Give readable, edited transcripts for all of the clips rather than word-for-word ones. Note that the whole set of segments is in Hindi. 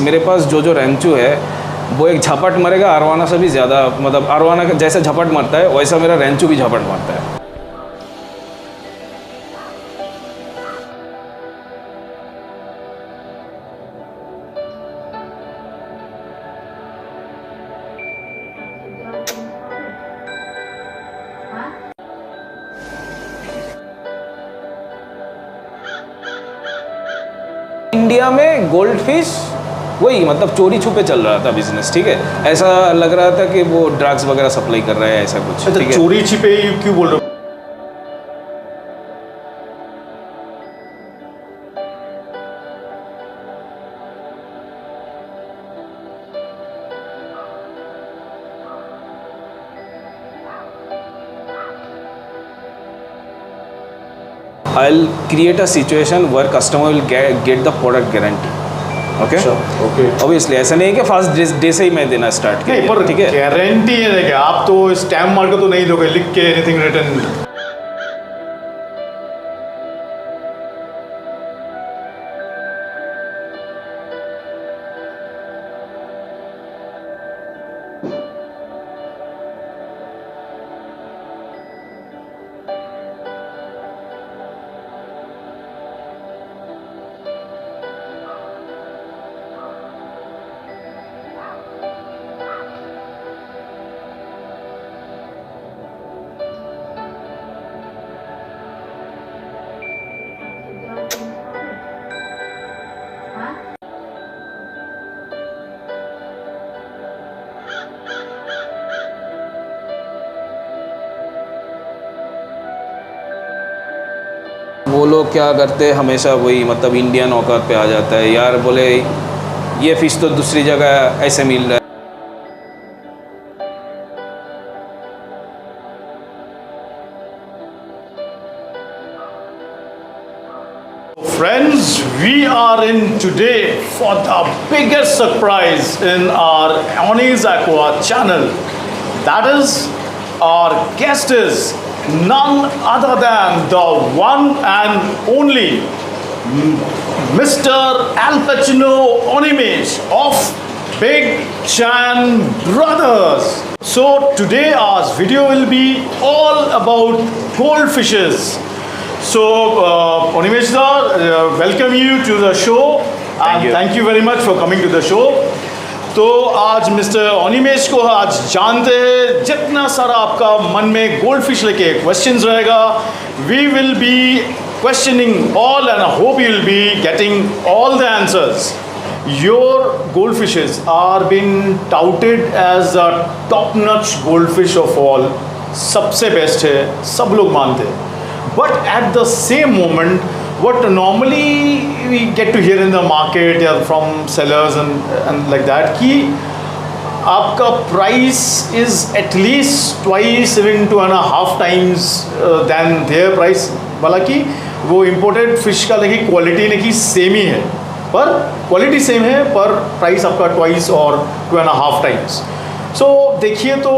मेरे पास जो रेंचू है वो एक झपट मरेगा अरवाना से भी ज़्यादा, मतलब अरवाना का जैसे झपट मरता है वैसा मेरा रेंचू भी झपट मरता है। इंडिया में गोल्ड फिश वही मतलब चोरी छुपे चल रहा था बिजनेस, ठीक है। ऐसा लग रहा था कि वो ड्रग्स वगैरह सप्लाई कर रहा है, ऐसा कुछ। अच्छा, चोरी छिपे क्यों बोल रहे हो? I'll create a situation where customer will get the product guarantee. Okay okay, obviously ऐसा नहीं है कि फर्स्ट डे से ही मैं देना स्टार्ट किया, पर ठीक है। गारंटी है कि आप तो स्टैम्प मार के तो नहीं दोगे लिख के एनीथिंग रिटन। वो लोग क्या करते हमेशा वही मतलब इंडियन औकात पे आ जाता है यार, बोले ये फिश तो दूसरी जगह ऐसे मिल रहा है। Friends, we are in today for the biggest surprise in our Oni's Aqua channel. That is, our guest is none other than the one and only Mr. Al Pacino Onimesh of Big Chan Brothers. So today our video will be all about goldfishes. So, Onimesh sir, welcome you to the show and thank you very much for coming to the show. तो आज मिस्टर अनिमेश को आज जानते हैं, जितना सारा आपका मन में गोल्ड फिश लेके क्वेश्चंस रहेगा, we will be questioning all and I hope you will be getting all the answers. Your gold fishes are been touted as a top notch gold fish of all, सबसे बेस्ट है, सब लोग मानते हैं। But at the same moment, what normally we get to hear in the market or from sellers and like that, कि आपका price is at least twice, even 2.5 times than their price। हालांकि वो imported fish का लेकिन quality लेकिन same ही है, पर quality same है, पर price आपका twice और 2.5 times। सो देखिए, तो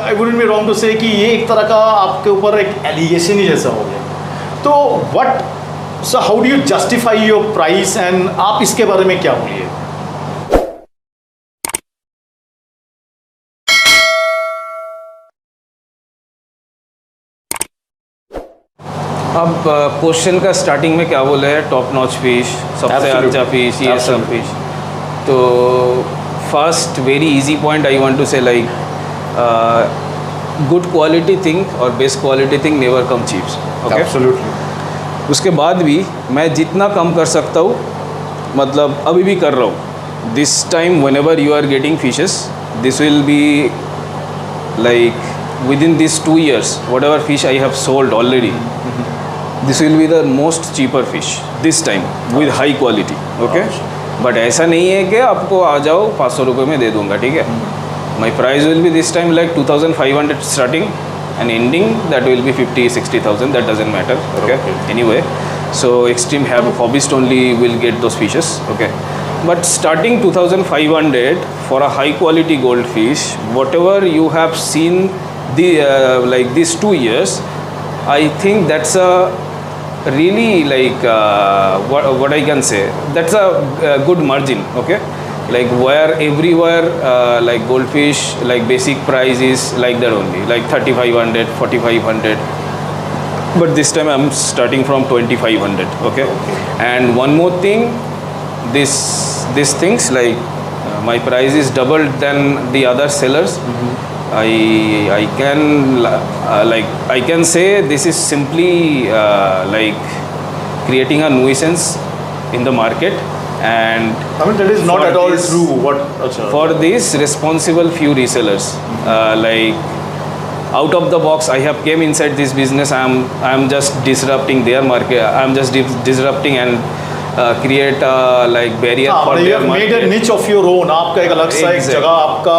I wouldn't be wrong to say कि ये एक तरह का आपके ऊपर एक एलिगेशन ही जैसा हो गया। तो what, so how do you justify your price and आप इसके बारे में क्या बोलिए? अब क्वेश्चन का स्टार्टिंग में क्या बोले हैं, टॉप नॉच फिश, सबसे अच्छा फिश, ये सब फिश। तो first very easy point I want to say like good quality thing और best quality thing never come cheaps. Okay, absolutely. उसके बाद भी मैं जितना कम कर सकता हूँ, मतलब अभी भी कर रहा हूँ। This time when ever you are getting fishes, this will be like within these 2 years whatever fish I have sold already, this will be the most cheaper fish this time with high quality। okay, but ऐसा नहीं है कि आपको आ जाओ 500 रुपये में दे दूंगा, ठीक है। My price will be this time like 2500 starting and ending that will be 50,000-60,000, that doesn't matter. Okay, anyway, so extreme hobbyist only will get those fishes. Okay, but starting 2500 for a high quality goldfish, whatever you have seen the like these 2 years, I think that's a really like what I can say, that's a good margin। okay, like where everywhere like goldfish like basic price is like that only, like 3500 4500, but this time I'm starting from 2500. Okay. And one more thing, this things like my price is double than the other sellers. I can like I can say this is simply like creating a nuisance in the market. And I mean, that is not for at all this- true. What? Achha. for these responsible few resellers, like out of the box I have came inside this business, I'm just disrupting their market, I'm just disrupting and create a like barrier हाँ, for मतलब you their have made a market. niche of your own. आपका एक अलग सा एक Exactly. जगह, आपका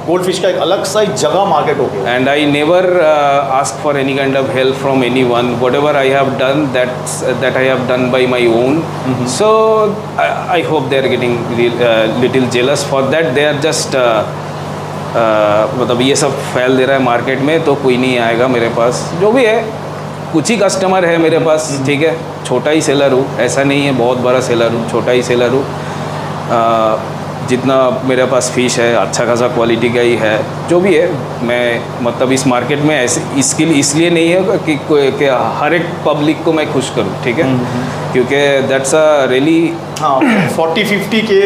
गोल्ड फिश का एक अलग सा एक जगह मार्केट हो गया. And I never ask for any kind of help from anyone. Whatever I have done, that I have done by my own. So I hope they are getting little jealous for that. They are just मतलब ये सब फैल दे रहा है मार्केट में, तो कोई नहीं आएगा मेरे पास. जो भी है, कुछ ही कस्टमर है मेरे पास, ठीक है. छोटा ही सेलर हूँ, ऐसा नहीं है बहुत बड़ा सेलर हूँ, छोटा ही सेलर हूँ. जितना मेरे पास फ़िश है अच्छा खासा क्वालिटी का ही है. जो भी है, मैं मतलब इस मार्केट में ऐसे इसलिए नहीं है कि हर एक पब्लिक को मैं खुश करूं, ठीक है. क्योंकि दैट्स अ रियली हाँ, 40-50 के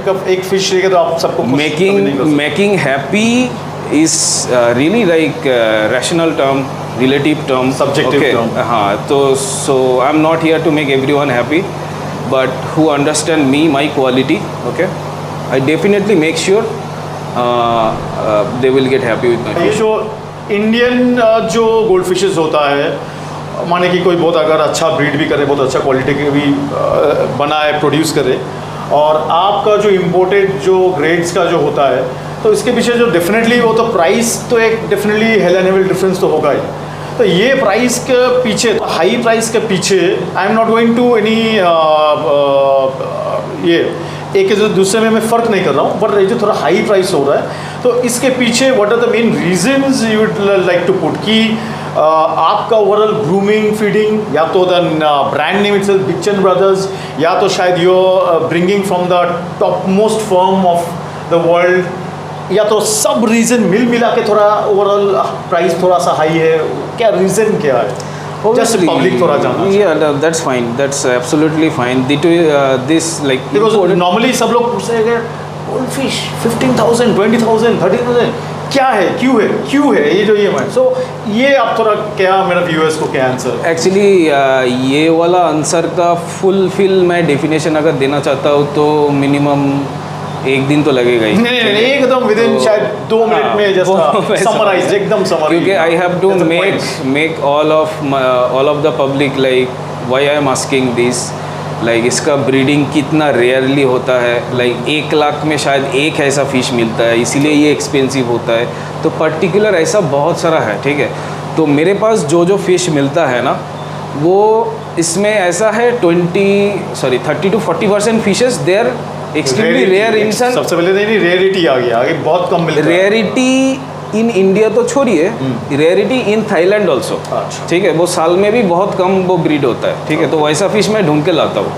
कब एक फिश लेके तो आप सबको खुश कभी नहीं कर सकते. Making happy is really like rational term, relative term, Subjective term. हाँ. तो so I am not here to make everyone happy, but who understand me, my quality. Okay, I definitely make sure they will get happy with my ये fish. जो इंडियन जो गोल्ड फिशेस होता है, माने कि कोई बहुत अगर अच्छा ब्रीड भी करे, बहुत अच्छा क्वालिटी के भी बनाए, प्रोड्यूस करे, और आपका जो इम्पोर्टेड जो ग्रेड्स का जो होता है, तो इसके पीछे जो डेफिनेटली वो तो प्राइस तो एक definitely hello and heaven difference तो होगा ही. तो ये प्राइस के पीछे, हाई प्राइस के पीछे, I am not going to any ये एक के दूसरे में मैं फ़र्क नहीं कर रहा हूँ, बट ये जो थोड़ा हाई प्राइस हो रहा है, तो इसके पीछे what are the main reasons you would like to put कि आपका ओवरऑल ग्रूमिंग, फीडिंग, या तो द ब्रांड नेम इटसेल्फ बिगचन ब्रदर्स, या तो शायद you bringing from the top most firm of the world, या तो सब रीज़न मिल मिला के थोड़ा ओवरऑल प्राइस थोड़ा सा हाई है. क्या रीज़न क्या है? जस्ट पब्लिक थोड़ा जानना. Yeah, that's fine. That's absolutely fine. This like because imported- normally सब लोग पूछते हैं गोल्ड फिश 15,000 20,000 30,000 क्या है, क्यों है ये जो ये मैं. सो ये आप थोड़ा क्या मेरा व्यूअर्स को क्या आंसर. एक्चुअली ये वाला आंसर का फुलफिल मैं डेफिनेशन अगर देना चाहता हूँ तो मिनिमम एक दिन तो लगेगा ही. नहीं, एकदम विद इन तो- शायद 2 मिनट हाँ, में वो जस्ट वैसा समराइज, एकदम समराइज. क्योंकि I have to make all of the public like why I am asking this, like इसका ब्रीडिंग कितना रेयरली होता है. लाइक 1 लाख में शायद एक ऐसा फ़िश मिलता है, इसीलिए ये एक्सपेंसिव होता है. तो पर्टिकुलर ऐसा बहुत सारा है, ठीक है. तो मेरे पास जो फ़िश मिलता है ना, वो इसमें ऐसा है 30 to 40% fishes they are extremely rare in sun. सबसे पहले नहीं, रेयरिटी आ गया, आगे बहुत कम मिलता है. रेयरिटी इन इंडिया तो छोड़िए, रेयरिटी इन थाईलैंड ऑल्सो, अच्छा. ठीक है. वो साल में भी बहुत कम वो ब्रीड होता है, ठीक है. तो वैसा फिश मैं ढूंढ के लाता हूँ.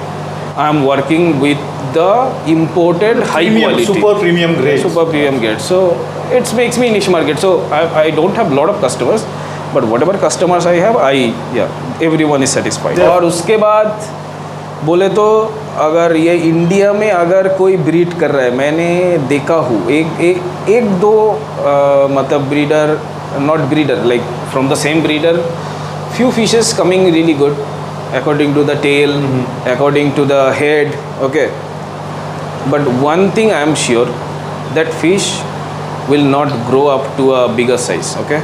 I am working with the imported high quality super premium grade. super premium grade. So it makes me niche market. So I don't have lot of customers, but whatever customers I have, everyone is satisfied. Yeah. और उसके बाद बोले तो अगर ये इंडिया में अगर कोई ब्रीड कर रहा है, मैंने देखा हूँ एक दो मतलब breeder, not breeder like from the same breeder, few fishes coming really good according to the tail, according to the head, okay. But one thing I am sure, that fish will not grow up to a bigger size, okay.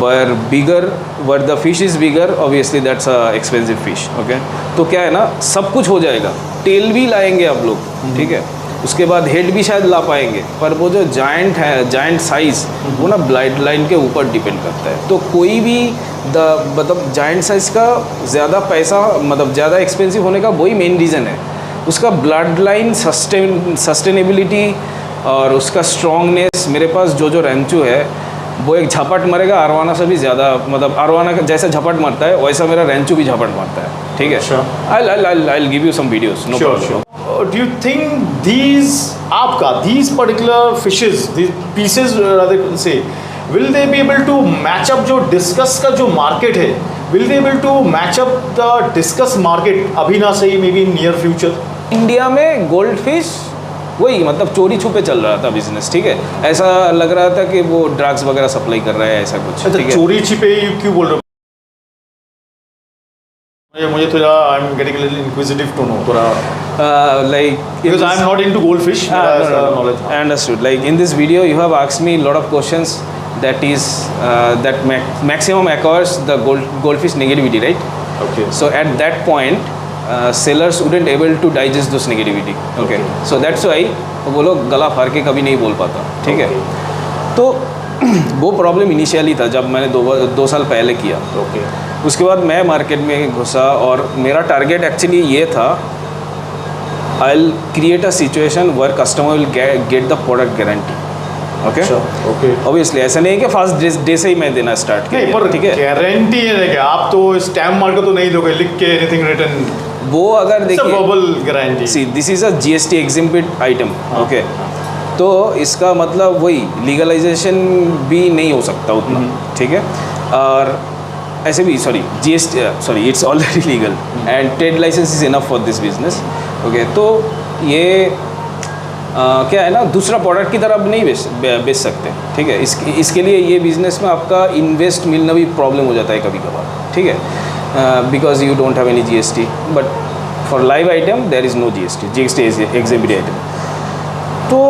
Where the fish is bigger, obviously that's a expensive fish, okay. तो क्या है ना, सब कुछ हो जाएगा. टेल भी लाएंगे आप लोग, ठीक है. उसके बाद हेड भी शायद ला पाएंगे, पर वो जो जायंट है, जायंट साइज़, वो ना ब्लड लाइन के ऊपर डिपेंड करता है. तो कोई भी मतलब जायंट साइज़ का ज़्यादा पैसा, मतलब ज़्यादा एक्सपेंसिव होने का वही मेन रीज़न है. उसका ब्लड लाइन सस्टेनेबिलिटी और उसका स्ट्रॉन्गनेस. मेरे पास जो रेंचू है वो एक झपट मरेगा अरवाना से भी ज़्यादा, मतलब अरवाना का जैसा झपट मरता है वैसा मेरा रेंचू भी झपट मारता है, ठीक है. Sure. I'll give you some videos, no Sure, problem. sure. do you think these particular fishes, these pieces rather say, will they be able to match up जो discus का जो market है, will they able to match up the discus market अभी ना सही maybe in near future? India में गोल्ड फिश वही मतलब चोरी छुपे चल रहा था बिजनेस, ठीक है। ऐसा लग रहा था कि वो ड्रग्स वगैरह सप्लाई कर रहा है, ऐसा कुछ, ठीक है। चोरी छिपे क्यों बोल रहे हो? मुझे थोड़ा I am getting little inquisitive to know थोड़ा like because I am not into goldfish. Knowledge. I understood. Like in this video, you have asked me a lot of questions. That is maximum occurs the goldfish negativity, right? Okay. So at that point, sellers wouldn't able to digest those negativity. Okay. So that's why वो लोग गला फाड़ के कभी नहीं बोल पाता, ठीक है। तो वो प्रॉब्लम इनिशियली था जब मैंने 2 साल पहले किया। Okay. उसके बाद मैं मार्केट में घुसा और मेरा टारगेट एक्चुअली ये था, I will create a situation where customer will get the product guarantee. Okay okay. Obviously ऐसा नहीं है कि फर्स्ट डे से ही मैं देना स्टार्ट नहीं, पर ठीक है। गारंटी है कि आप तो स्टैम्प मार के तो नहीं दोगे लिख के एनीथिंग रिटन, वो अगर देखिए verbal guarantee. See this is a GST exempt item, okay. तो इसका मतलब वही लीगलाइजेशन भी नहीं हो सकता उतना, ठीक है। और ऐसे भी sorry it's already legal and trade licence is enough for this business, okay. तो ये क्या है ना, दूसरा प्रोडक्ट की तरफ नहीं बेच सकते, ठीक है। इसके लिए ये बिजनेस में आपका इन्वेस्ट मिलना भी प्रॉब्लम हो जाता है कभी कभार, ठीक है, because you don't have any GST. But for live item there is no GST is exhibit item. तो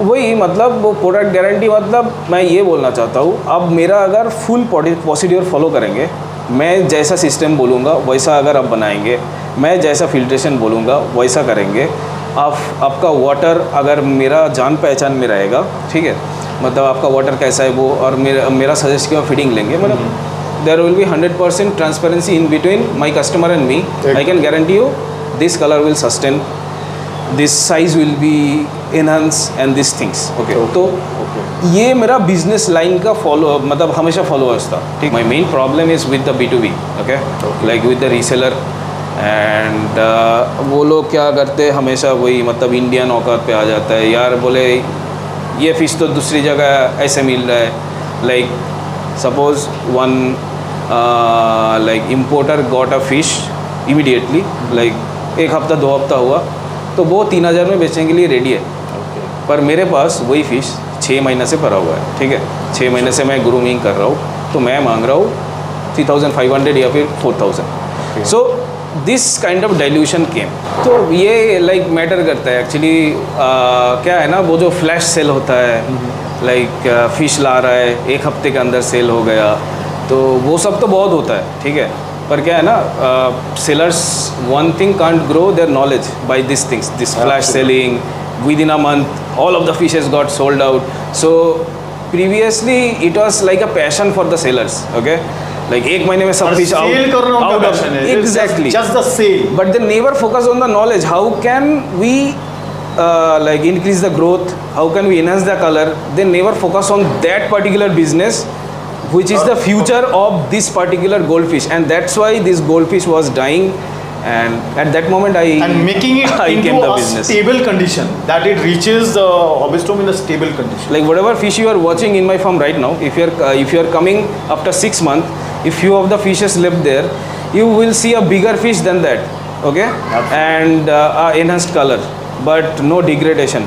वही मतलब वो प्रोडक्ट गारंटी मतलब मैं ये बोलना चाहता हूँ, अब मेरा अगर फुल प्रोसीड्योर फॉलो करेंगे, मैं जैसा सिस्टम बोलूँगा वैसा अगर आप बनाएंगे, मैं जैसा फिल्ट्रेशन बोलूँगा वैसा करेंगे, आपका वाटर अगर मेरा जान पहचान में रहेगा, ठीक है, मतलब आपका वाटर कैसा है वो, और मेरा सजेस्ट किया फिटिंग लेंगे, मतलब there will be 100% transparency in between my customer and me. I can guarantee you this colour will sustain, this size will be enhance and this things, okay. तो ये मेरा बिजनेस लाइन का फॉलो मतलब हमेशा फॉलोअर्स था, ठीक। My main problem is with the B2B, okay, like with the reseller and वो लोग क्या करते हैं हमेशा वही मतलब इंडियन औकात पे आ जाता है, यार बोले ये फ़िश तो दूसरी जगह ऐसे मिल रहा है। Like suppose one like importer got a fish immediately, like 1 हफ्ता 2 हफ्ता हुआ तो वो 3000 में बेचने के लिए रेडी है, पर मेरे पास वही फ़िश 6 महीने से भरा हुआ है, ठीक है। 6 महीने से मैं ग्रूमिंग कर रहा हूँ, तो मैं मांग रहा हूँ 3500 या फिर 4000। So this kind of dilution came. तो ये लाइक मैटर करता है एक्चुअली, क्या है ना, वो जो फ्लैश सेल होता है, लाइक फ़िश ला रहा है 1 हफ्ते के अंदर सेल हो गया, तो वो सब तो बहुत होता है, ठीक है। पर क्या है ना, sellers one thing can't grow their knowledge by this things, this flash selling within a month all of the fishes got sold out. So previously it was like a passion for the sellers, okay, like 1 महीने में सब fish out of exactly just the sale, but they never focus on the knowledge, how can we like increase the growth, how can we enhance the color. They never focus on that particular business which is the future of this particular goldfish, and that's why this goldfish was dying. And at that moment and making it I into came the a business. stable condition, that it reaches the Hobbystorm in a stable condition. Like whatever fish you are watching in my farm right now, if you are coming after 6 months, if few of the fishes left there, you will see a bigger fish than that, okay. Absolutely. And enhanced color but no degradation.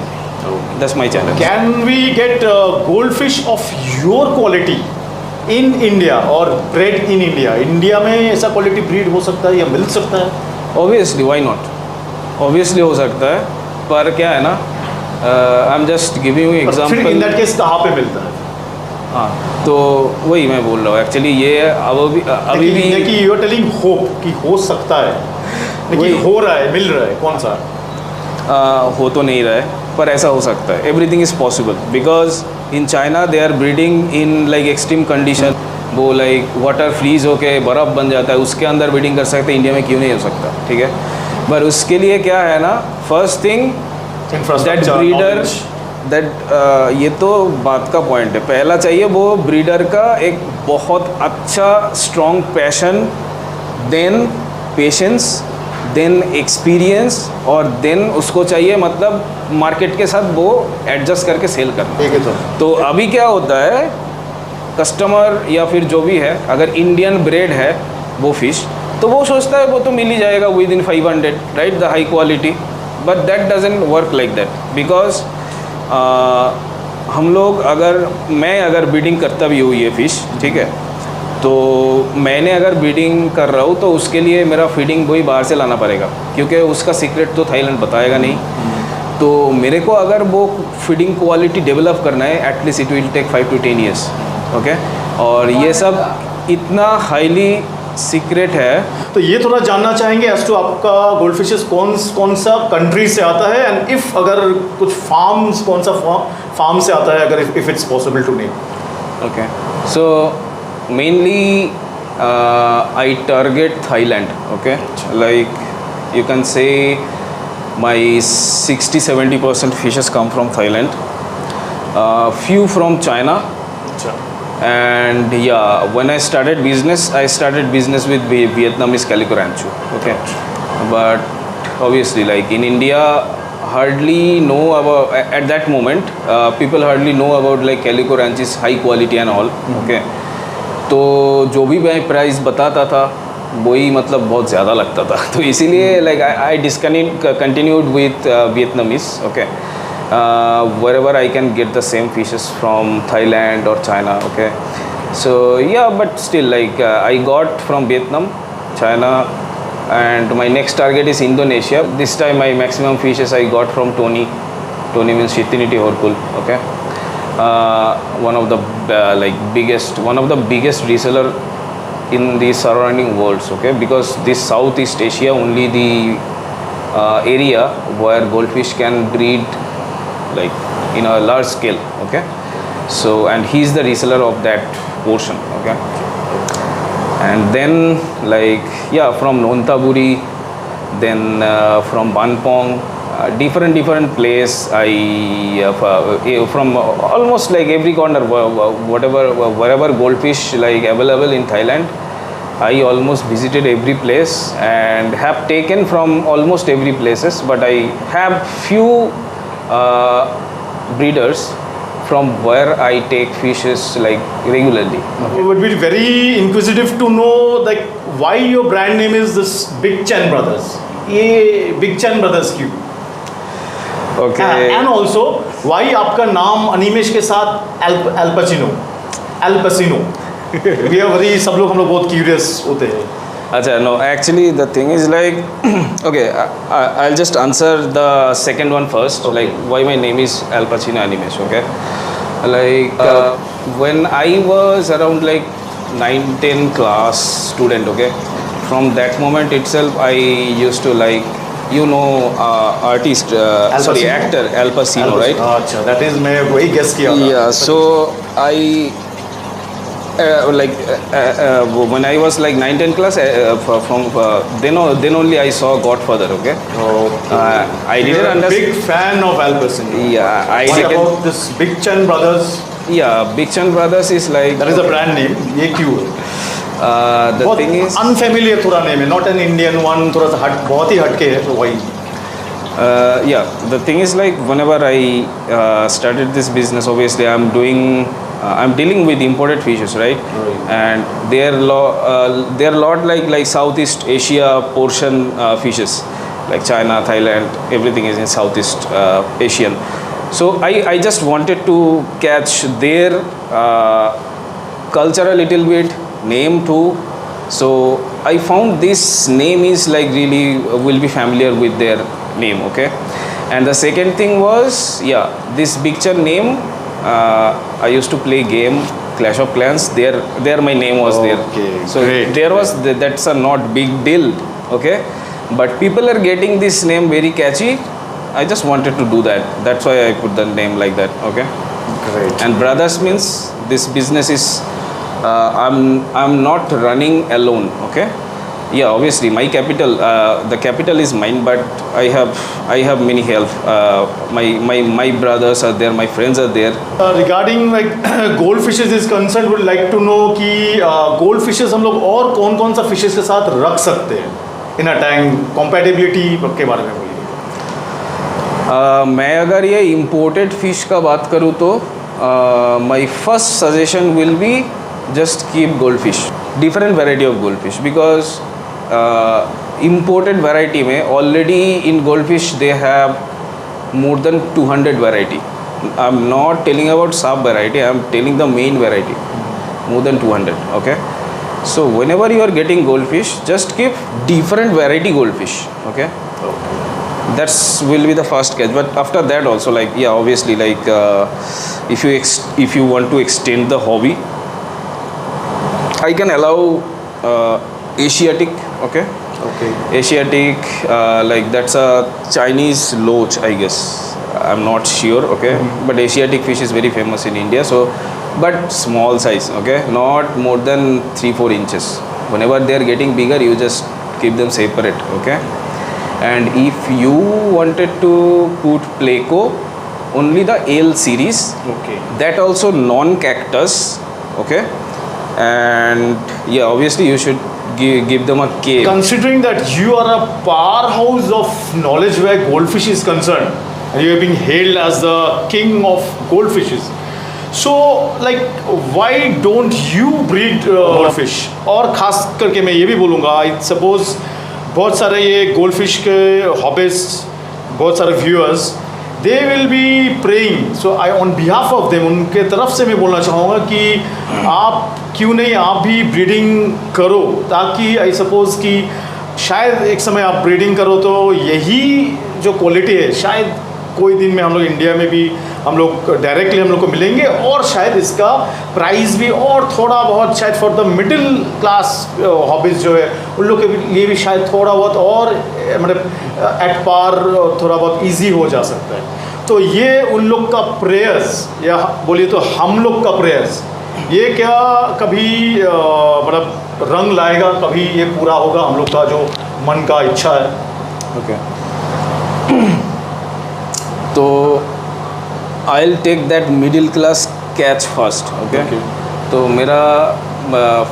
That's my challenge. Can we get goldfish of your quality in India or bred in India? India में ऐसा क्वालिटी ब्रीड हो सकता है या मिल सकता है? Obviously, why not? Obviously हो सकता है, पर क्या है ना, I'm just giving you example. फिर in that case कहाँ पे मिलता है? हाँ, तो वही मैं बोल रहा हूँ एक्चुअली, ये अभी भी कि यू आर टेलिंग होप कि हो सकता है, लेकिन हो रहा है, मिल रहा है, कौन सा? हो तो नहीं रहा है, पर ऐसा हो सकता है। Everything is possible because in China they are breeding in like extreme condition, वो लाइक वाटर फ्रीज होके बर्फ़ बन जाता है, उसके अंदर ब्रीडिंग कर सकते हैं। इंडिया में क्यों नहीं हो सकता, ठीक है। पर उसके लिए क्या है ना, first thing that breeder that ये तो बात का पॉइंट है, पहला चाहिए वो ब्रीडर का एक बहुत अच्छा strong passion, then patience then experience, और देन उसको चाहिए मतलब मार्केट के साथ वो एडजस्ट करके सेल करना। ठीक है सर। तो अभी क्या होता है, कस्टमर या फिर जो भी है, अगर इंडियन ब्रेड है वो फिश, तो वो सोचता है वो तो मिल ही जाएगा with in 500, right, the high quality. But that doesn't work like that, because हम लोग मैं अगर ब्रीडिंग करता भी हूँ ये फ़िश, ठीक है, तो मैंने अगर ब्रीडिंग कर रहा हूँ तो उसके लिए मेरा फीडिंग वही बाहर से लाना पड़ेगा, क्योंकि उसका सीक्रेट तो थाईलैंड बताएगा नहीं। तो मेरे को अगर वो फीडिंग क्वालिटी डेवलप करना है, at least it will take 5 to 10 years, okay. और ये सब इतना हाईली सीक्रेट है। तो ये थोड़ा जानना चाहेंगे एज टू आपका गोल्ड फिशेस कौन सा कंट्री से आता है, एंड इफ अगर कुछ फार्म्स कौन सा फार्म से आता है, अगर if it's possible to name. Okay, so mainly I target Thailand, okay, like you can say my 60-70% fishes come from Thailand, few from China, and yeah, when I started business with Vietnamese calico ranchu, okay, but obviously like in India hardly know about, at that moment people hardly know about like calico ranch is high quality and all, okay। तो जो भी मैं प्राइस बताता था वही मतलब बहुत ज़्यादा लगता था, तो इसीलिए like I continued with Vietnamese, okay, wherever I can get the same fishes from Thailand or China, okay। So yeah, but still like I got from Vietnam, China, and my next target is Indonesia. This time my maximum fishes I got from Tony means Shitiniti Horkul, okay, one of the biggest reseller in the surrounding worlds, okay, because this Southeast Asia only the area where goldfish can breed like in a large scale, okay। So and he is the reseller of that portion, okay। And then like yeah, from Nonthaburi, then from Banpong, different place I from almost like every corner, wherever goldfish like available in Thailand, I almost visited every place and have taken from almost every places, but I have few breeders from where I take fishes like regularly. It would be very inquisitive to know like why your brand name is this Big Chen Brothers. ये Big Chen Brothers क्यों? Okay. And also why आपका नाम अनिमेश के साथ Al Pacino? We are very, सब लोग हम लोग बहुत curious होते हैं। Acha, no, actually the thing is like okay, I'll just answer the second one first, like why my name is Al Pacino Animesh, okay। Like when I was around like 9-10 class student, okay, from that moment itself I used to like, you know, artist actor Al Pacino, right? अच्छा, that is मैं वही guess किया था। Yeah, so I when I was like 9-10 class, from then only I saw Godfather, okay। I didn't understand. Big fan of Al Pacino. Yeah, I What didn't. about this Big Chen Brothers? Yeah, Big Chan Brothers is like That is a brand name. ये क्यों है? the बहुत thing is unfamiliar थोड़ा name है, not an Indian one, थोड़ा सा बहुत ही हटके है, तो वही। yeah, the thing is like whenever I started this business, obviously I'm dealing with imported fishes, right? And they're lot like Southeast Asia portion fishes, like China, Thailand, everything is in Southeast Asian. So I just wanted to catch their culture a little bit, name too. So I found this name is like really will be familiar with their name, okay. And the second thing was yeah, this picture name, I used to play game Clash of Clans, there my name was there. So great, there was that's a not big deal, okay, but people are getting this name very catchy. I just wanted to do that, that's why I put the name like that, okay. Great. And brothers means this business is I'm not running alone, okay. Yeah, obviously my capital, the capital is mine, but I have many help. My brothers are there, my friends are there. Regarding like goldfishes is concerned, would like to know कि goldfishes हम लोग और कौन-कौन सा fishes के साथ रख सकते हैं? इन अ टैंक, कंपैटिबिलिटी के बारे में बोलिए। मैं अगर ये इम्पोर्टेड फिश का बात करूँ तो my first suggestion will be just keep gold fish, different variety of gold fish, because imported variety में already in gold fish they have more than 200 variety. I'm not telling about sub variety, I'm telling the main variety, more than 200. Okay, so whenever you are getting goldfish, just keep different variety goldfish. Okay, that's will be the first catch. But after that also, like, yeah, obviously, like, if you want to extend the hobby, I can allow Asiatic. Okay, Asiatic, like that's a Chinese loach, I guess. I'm not sure. Okay, but Asiatic fish is very famous in India. So, but small size. Okay, not more than 3-4 inches. Whenever they are getting bigger, you just keep them separate. Okay, and if you wanted to put Pleco, only the L series. Okay. That also non-cactus. Okay, and yeah, obviously you should give them a cave. Considering that you are a powerhouse of knowledge where goldfish is concerned, and you are being hailed as the king of goldfishes, so like why don't you breed goldfish? और खास करके मैं ये भी बोलूँगा, I suppose बहुत सारे ये goldfish के हॉबिस्ट, बहुत सारे viewers, they will be praying. So I on behalf of them, उनके तरफ से मैं बोलना चाहूँगा कि आप क्यों नहीं आप भी ब्रीडिंग करो, ताकि आई सपोज़ कि शायद एक समय आप ब्रीडिंग करो तो यही जो क्वालिटी है शायद कोई दिन में हम लोग इंडिया में भी हम लोग डायरेक्टली हम लोग को मिलेंगे, और शायद इसका प्राइस भी और थोड़ा बहुत शायद for the middle class hobbies जो है उन लोग के लिए भी शायद थोड़ा बहुत और मतलब एट पार थोड़ा बहुत इजी हो जा सकता है। तो ये उन लोग का प्रेयर्स, या बोलिए तो हम लोग का प्रेयर्स, ये क्या कभी मतलब रंग लाएगा, कभी ये पूरा होगा हम लोग का जो मन का इच्छा है? Okay. तो I'll take that middle class catch first. Okay. तो मेरा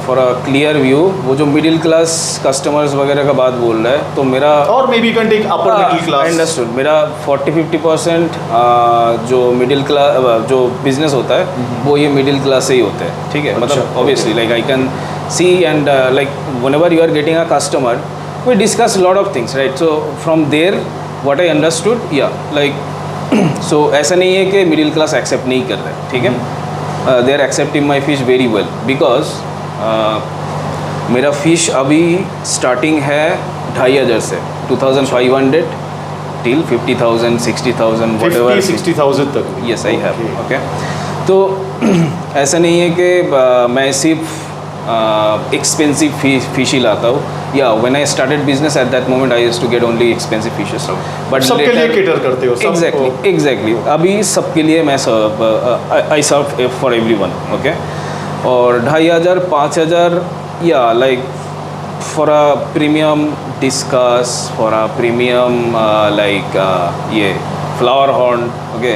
फॉर अ क्लियर व्यू, वो जो मिडिल क्लास कस्टमर्स वगैरह का बात बोल रहा है, तो मेरा और maybe you can take upper middle class. Understood. मेरा 40-50% जो मिडिल क्लास जो बिजनेस होता है वो ये मिडिल क्लास से ही होता है, ठीक है। मतलब obviously like I can see and like whenever you are getting a customer we discuss lot of things, right. So from there what I understood, या लाइक सो ऐसा नहीं है कि मिडिल क्लास एक्सेप्ट नहीं कर रहे, ठीक है। They are accepting my fish very well because मेरा फिश अभी स्टार्टिंग है 2500 से 2500 टिल 50,000 60,000 whatever 60,000 तक। Yes I have. ओके, तो ऐसा नहीं है कि मैं सिर्फ एक्सपेंसिव फिश ही लाता हूँ, या when I started business at that moment I used to get only expensive fishes, but सबके लिए केटर करते हो? एग्जैक्टली अभी सबके लिए मैं I serve for everyone. Okay, और 2500 5000 या like for a premium discuss, for a premium like ये flower horn, okay,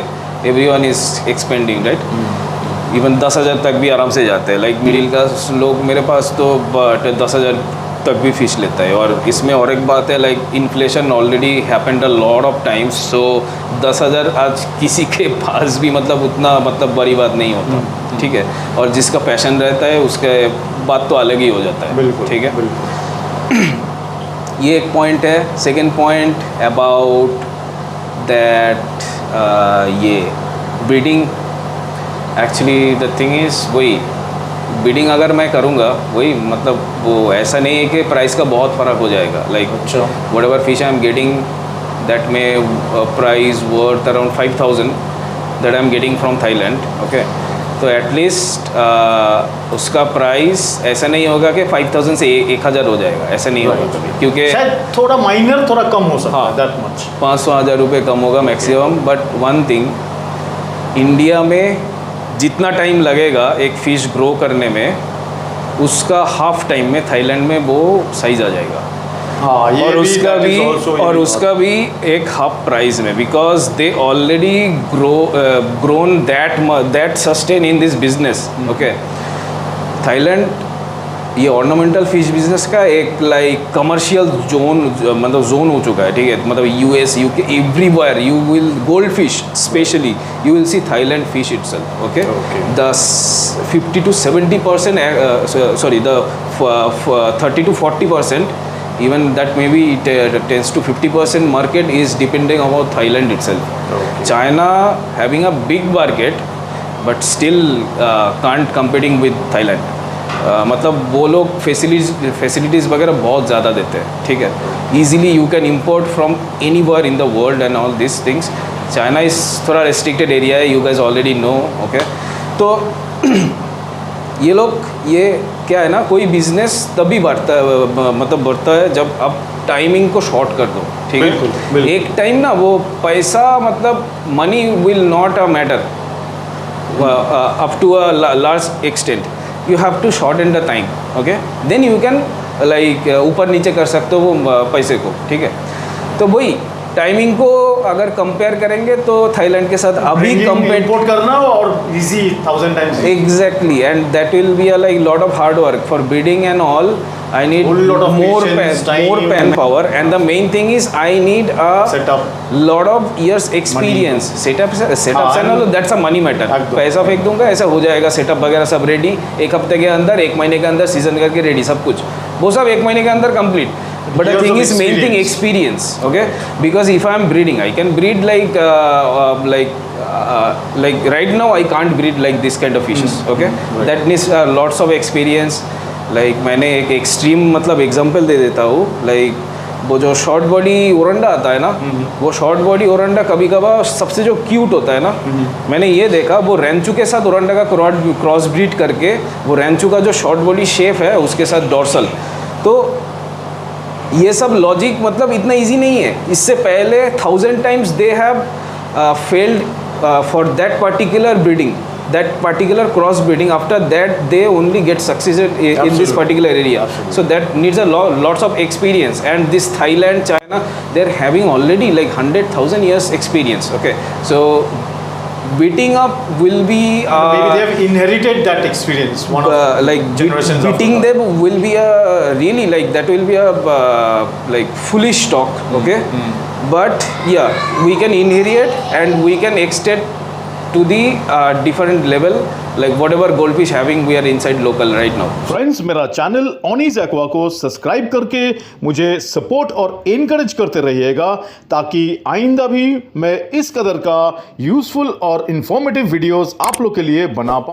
everyone is expending, right. Even 10,000 तक भी आराम से जाते हैं, लाइक मिडिल क्लास लोग मेरे पास तो बट 10,000 तक भी फिश लेता है। और इसमें और एक बात है, like inflation already happened a lot of times, so 10,000 आज किसी के पास भी मतलब उतना मतलब बड़ी बात नहीं होता, ठीक है। और जिसका पैशन रहता है उसके बात तो अलग ही हो जाता है, बिल्कुल, ठीक है। बिल्कुल। ये एक पॉइंट है। सेकेंड पॉइंट अबाउट दैट ये breeding, actually the thing is वही ब्रीडिंग अगर मैं करूँगा वही मतलब वो ऐसा नहीं है कि प्राइस का बहुत फ़र्क हो जाएगा, like what ever fish I am getting that may price worth around 5,000 that I am getting from Thailand, okay. तो एटलीस्ट उसका प्राइस ऐसा नहीं होगा कि 5,000 से 1,000 हो जाएगा, ऐसा नहीं होगा कभी, क्योंकि शायद थोड़ा माइनर थोड़ा कम हो सकता है, दैट मच 500-1000 रुपये कम होगा maximum. But one thing, India में जितना टाइम लगेगा एक फ़िश ग्रो करने में, उसका हाफ टाइम में थाईलैंड में वो साइज आ जाएगा। हाँ, ये और उसका भी एक हाफ प्राइस में, because they already grown that sustain in this business, okay. Thailand ये ऑर्नामेंटल फिश बिजनेस का एक लाइक कमर्शियल जोन मतलब जोन हो चुका है, ठीक है। मतलब US UK everywhere you will gold fish specially you will see Thailand fish itself, okay. The 50 to 70% sorry the 30 to 40% even that maybe it tends to 50% market is depending about Thailand itself. China having a big market but still can't competing with Thailand. मतलब वो लोग फैसिलिटीज़ वगैरह बहुत ज़्यादा देते हैं, ठीक है। Easily you can import from anywhere in the world and all this things. China is थोड़ा रेस्ट्रिक्टेड एरिया है, you guys already know, okay. तो ये लोग ये क्या है ना, कोई बिजनेस तभी बढ़ता है मतलब बढ़ता है जब आप टाइमिंग को शॉर्ट कर दो, ठीक है। एक टाइम ना वो पैसा मतलब money will not a matter up to a large extent, you have to shorten the time, okay, then you can like ऊपर नीचे कर सकते हो वो पैसे को, ठीक है। तो वही टाइमिंग को अगर कंपेयर करेंगे तो थाईलैंड के साथ अभी इम्पोर्ट करना और easy 1000 times exactly, and that will be a like lot of hard work for breeding and all. I need more pen power, and the main thing is I need a lot of years experience. Setup and all that's a money matter. पैसा फेंक दूंगा ऐसा हो जाएगा, सेटअप वगैरह सब रेडी, एक हफ्ते के अंदर, एक महीने के अंदर सीजन करके रेडी, सब कुछ वो सब एक महीने के अंदर complete. But the thing is, main thing experience, okay? Because if I am breeding, I can breed like right now I can't breed like this kind of fishes, okay? That needs lots of experience. Like मैंने एक एक्सट्रीम मतलब एग्जांपल दे देता हूँ, लाइक वो जो शॉर्ट बॉडी ओरंडा आता है ना, वो शॉर्ट बॉडी ओरंडा कभी कभार सबसे जो क्यूट होता है ना, मैंने ये देखा वो रेंचू के साथ ओरंडा का क्रॉस ब्रीड करके वो रेंचू का जो शॉर्ट बॉडी शेप है उसके साथ डॉर्सल, तो ये सब लॉजिक मतलब इतना इजी नहीं है। इससे पहले 1000 times they have failed for that particular breeding, that particular cross breeding. After that they only get succeeded in this particular area. So that needs a lots of experience, and this Thailand, China, they're having already like 100,000 years experience, okay. So beating up will be maybe they have inherited that experience, one of like generations beating them will be a really like that will be a like foolish talk, okay. But yeah, we can inherit and we can extend to the different level, like whatever goldfish having we are inside local right now. Friends, मेरा चैनल ऑनीज एक्वा को सब्सक्राइब करके मुझे सपोर्ट और एनकरेज करते रहिएगा, ताकि आइंदा भी मैं इस कदर का यूजफुल और इंफॉर्मेटिव वीडियोस आप लोग के लिए बना पाऊँ।